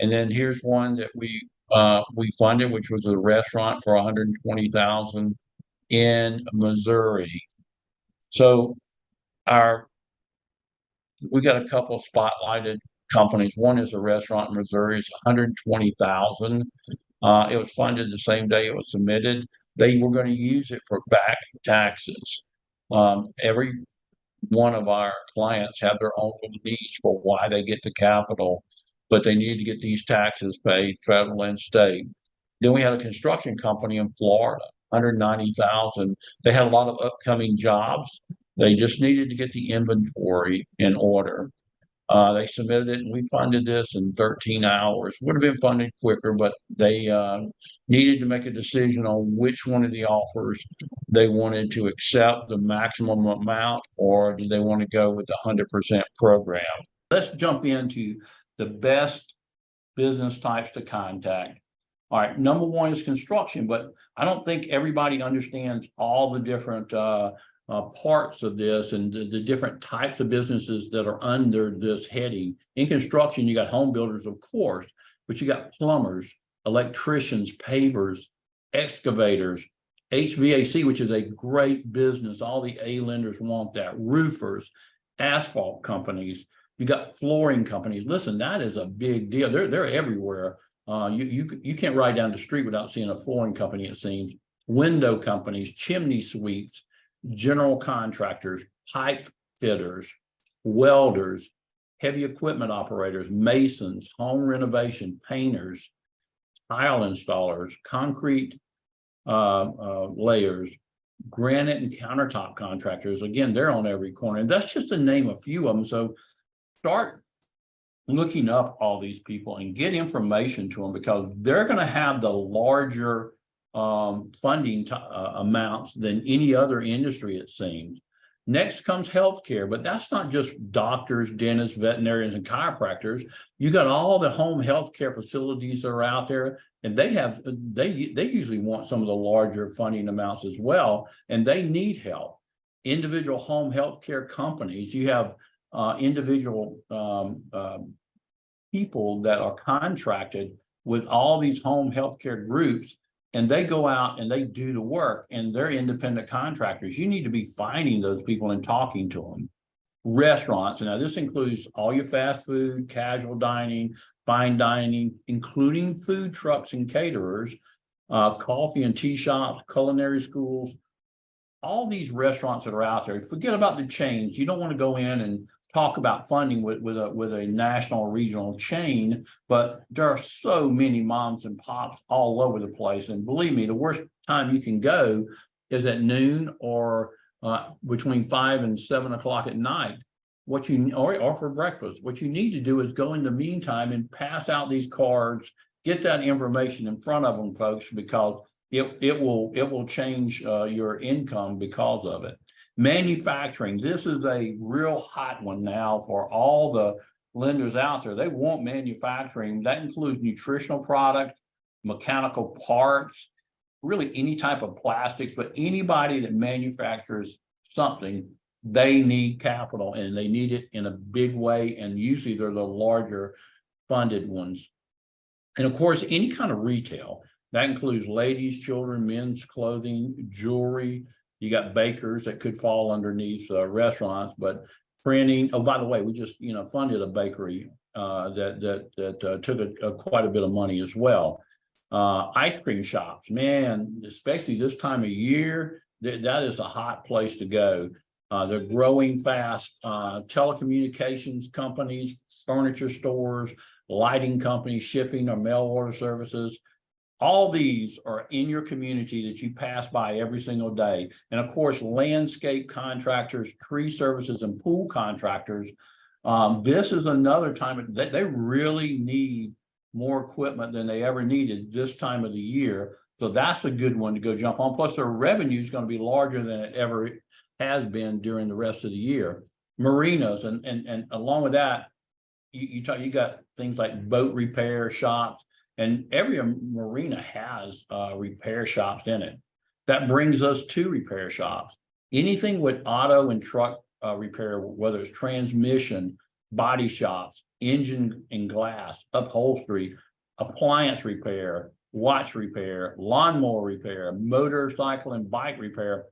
And then here's one that we funded, which was a restaurant for 120,000 in Missouri. So our we got a couple of spotlighted companies. One is a restaurant in Missouri. It's 120,000. It was funded the same day it was submitted. They were going to use it for back taxes. Every one of our clients have their own needs for why they get the capital, but they need to get these taxes paid, federal and state. Then we had a construction company in Florida, 190,000. They had a lot of upcoming jobs. They just needed to get the inventory in order. They submitted it and we funded this in 13 hours. Would have been funded quicker, but they needed to make a decision on which one of the offers they wanted to accept the maximum amount, or do they want to go with the 100% program. Let's jump into the best business types to contact. All right, number one is construction, but I don't think everybody understands all the different parts of this and the different types of businesses that are under this heading. In construction, you got home builders, of course, but you got plumbers, electricians, pavers, excavators, HVAC, which is a great business. All the A lenders want that. Roofers, asphalt companies. You got flooring companies. Listen, that is a big deal. They're everywhere. You can't ride down the street without seeing a flooring company, it seems. Window companies, chimney sweeps, general contractors, pipe fitters, welders, heavy equipment operators, masons, home renovation, painters, tile installers, concrete layers, granite and countertop contractors. Again, they're on every corner. And that's just to name a few of them. So start looking up all these people and get information to them, because they're going to have the larger funding amounts than any other industry, it seems. Next comes healthcare, but that's not just doctors, dentists, veterinarians, and chiropractors. You got all the home healthcare facilities that are out there, and they usually want some of the larger funding amounts as well, and they need help. Individual home healthcare companies, you have individual people that are contracted with all these home healthcare groups, and they go out and they do the work, and they're independent contractors. You need to be finding those people and talking to them. Restaurants, now this includes all your fast food, casual dining, fine dining, including food trucks and caterers, coffee and tea shops, culinary schools, all these restaurants that are out there. Forget about the chains. You don't want to go in and talk about funding with a national or regional chain, but there are so many moms and pops all over the place. And believe me, the worst time you can go is at noon or between 5 and 7 o'clock at night. Or for breakfast. What you need to do is go in the meantime and pass out these cards, get that information in front of them, folks, because it will change your income because of it. Manufacturing, this is a real hot one now for all the lenders out there. They want manufacturing. That includes nutritional products, mechanical parts, really any type of plastics, but anybody that manufactures something, they need capital, and they need it in a big way, and usually they're the larger funded ones. And of course, any kind of retail. That includes ladies, children, men's clothing, jewelry. You got bakers that could fall underneath restaurants, but printing. Oh, by the way, we just funded a bakery that took quite a bit of money as well. Ice cream shops, man, especially this time of year, that is a hot place to go. They're growing fast. Telecommunications companies, furniture stores, lighting companies, shipping or mail order services. All these are in your community that you pass by every single day. And of course, landscape contractors, tree services, and pool contractors. This is another time that they really need more equipment than they ever needed this time of the year. So that's a good one to go jump on. Plus, their revenue is going to be larger than it ever has been during the rest of the year. Marinas, and along with that, you got things like boat repair shops. And every marina has repair shops in it. That brings us to repair shops. Anything with auto and truck repair, whether it's transmission, body shops, engine and glass, upholstery, appliance repair, watch repair, lawnmower repair, motorcycle and bike repair.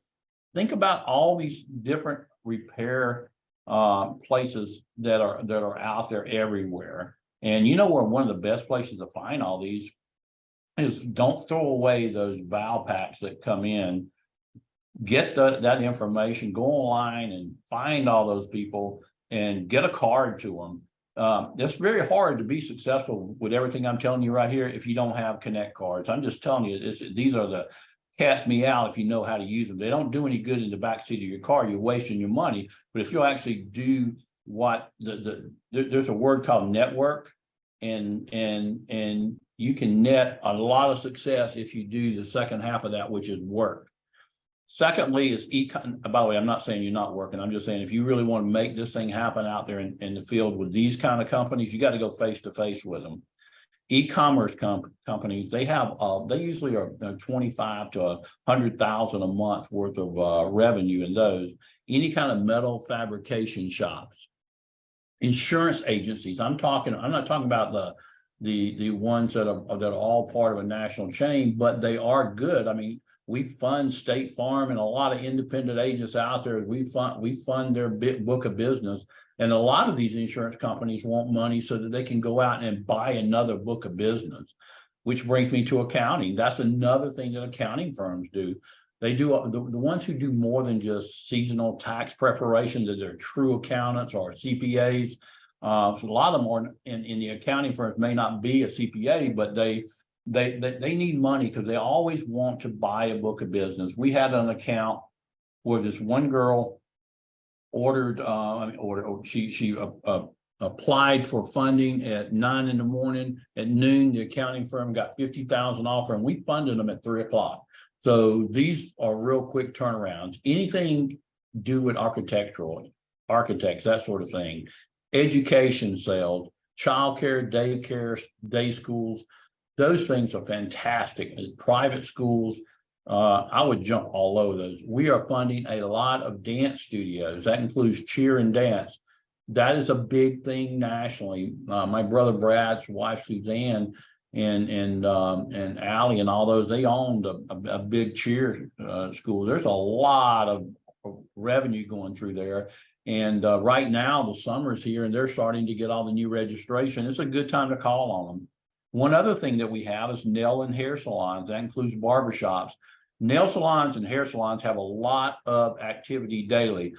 Think about all these different repair places that are out there everywhere. And you know where one of the best places to find all these is, don't throw away those valve packs that come in. Get that information, go online and find all those people and get a card to them. It's very hard to be successful with everything I'm telling you right here if you don't have Connect cards. I'm just telling you, these are the cast me out if you know how to use them. They don't do any good in the backseat of your car. You're wasting your money. But if you'll actually do what there's a word called network, and you can net a lot of success if you do the second half of that, which is work. Secondly is by the way, I'm not saying you're not working. I'm just saying if you really want to make this thing happen out there in the field with these kind of companies, you got to go face to face with them. E-commerce companies, they usually are 25 to 100,000 a month worth of revenue in those. Any kind of metal fabrication shops, insurance agencies. I'm not talking about the ones that are all part of a national chain, but they are good. I mean, we fund State Farm and a lot of independent agents out there. We fund their book of business. And a lot of these insurance companies want money so that they can go out and buy another book of business, which brings me to accounting. That's another thing that accounting firms do. They do the ones who do more than just seasonal tax preparation, that they're true accountants or CPAs. So a lot of them are in the accounting firms may not be a CPA, but they need money because they always want to buy a book of business. We had an account where this one girl she applied for funding at 9 in the morning. At noon, the accounting firm got 50,000 offer, and we funded them at 3 o'clock. So these are real quick turnarounds. Anything do with architects, that sort of thing. Education sales, childcare, daycare, day schools. Those things are fantastic. Private schools, I would jump all over those. We are funding a lot of dance studios. That includes cheer and dance. That is a big thing nationally. My brother Brad's wife Suzanne and Allie and all those, they owned a big cheer school. There's a lot of revenue going through there. And right now the summer's here and they're starting to get all the new registration. It's a good time to call on them. One other thing that we have is nail and hair salons. That includes barbershops. Nail salons and hair salons have a lot of activity daily.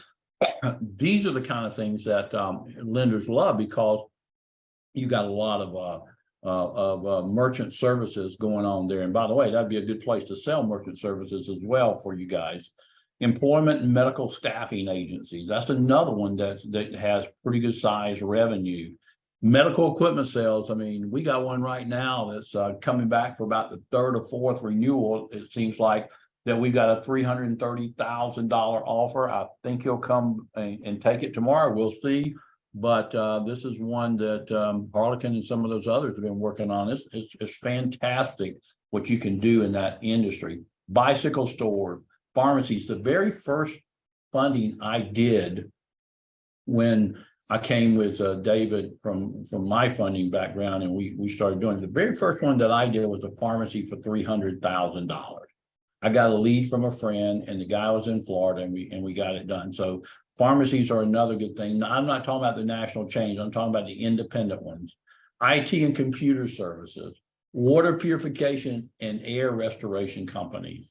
These are the kind of things that lenders love because you got a lot of merchant services going on there. And by the way, that'd be a good place to sell merchant services as well for you guys. Employment and medical staffing agencies. That's another one that has pretty good size revenue. Medical equipment sales. I mean, we got one right now that's coming back for about the third or fourth renewal. It seems like that we've got a $330,000 offer. I think he'll come and take it tomorrow. We'll see. But this is one that Harlequin and some of those others have been working on. It's fantastic what you can do in that industry. Bicycle stores, pharmacies. The very first funding I did when I came with David from my funding background, and we started doing it. The very first one that I did was a pharmacy for $300,000. I got a lead from a friend, and the guy was in Florida, and we got it done. So pharmacies are another good thing. I'm not talking about the national chains. I'm talking about the independent ones. IT and computer services, water purification and air restoration companies,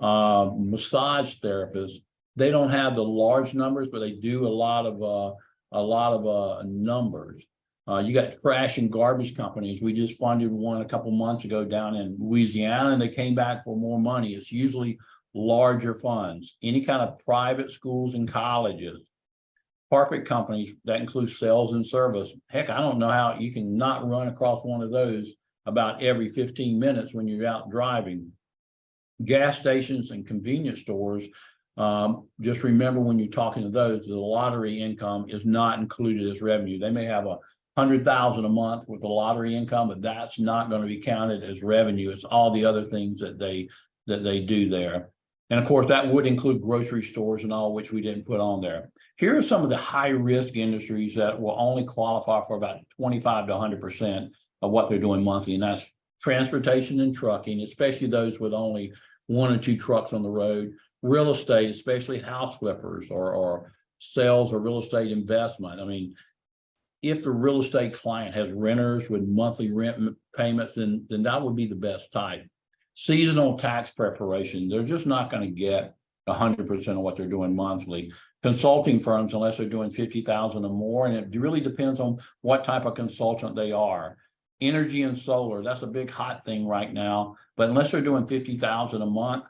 massage therapists. They don't have the large numbers, but they do a lot of numbers. You got trash and garbage companies. We just funded one a couple months ago down in Louisiana, and they came back for more money. It's usually larger funds. Any kind of private schools and colleges. Carpet companies, that includes sales and service. Heck, I don't know how you can not run across one of those about every 15 minutes when you're out driving. Gas stations and convenience stores. Just remember when you're talking to those, the lottery income is not included as revenue. They may have $100,000 a month with the lottery income, but that's not going to be counted as revenue. It's all the other things that they do there. And of course, that would include grocery stores and all, which we didn't put on there. Here are some of the high risk industries that will only qualify for about 25 to 100% of what they're doing monthly. And that's transportation and trucking, especially those with only 1 or 2 trucks on the road, real estate, especially house flippers or sales or real estate investment. I mean, if the real estate client has renters with monthly rent payments, then that would be the best type. Seasonal tax preparation, they're just not going to get 100% of what they're doing monthly. Consulting firms, unless they're doing 50,000 or more, and it really depends on what type of consultant they are. Energy and solar, that's a big hot thing right now, but unless they're doing 50,000 a month,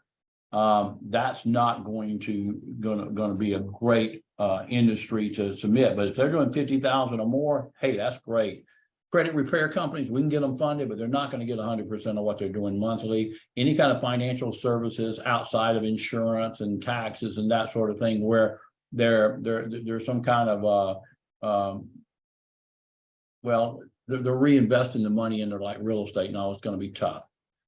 that's not going to be a great industry to submit. But if they're doing 50,000 or more, hey, that's great. Credit repair companies, we can get them funded, but they're not going to get 100% of what they're doing monthly. Any kind of financial services outside of insurance and taxes and that sort of thing, where there's some kind of well, they're reinvesting the money into like real estate now, it's going to be tough.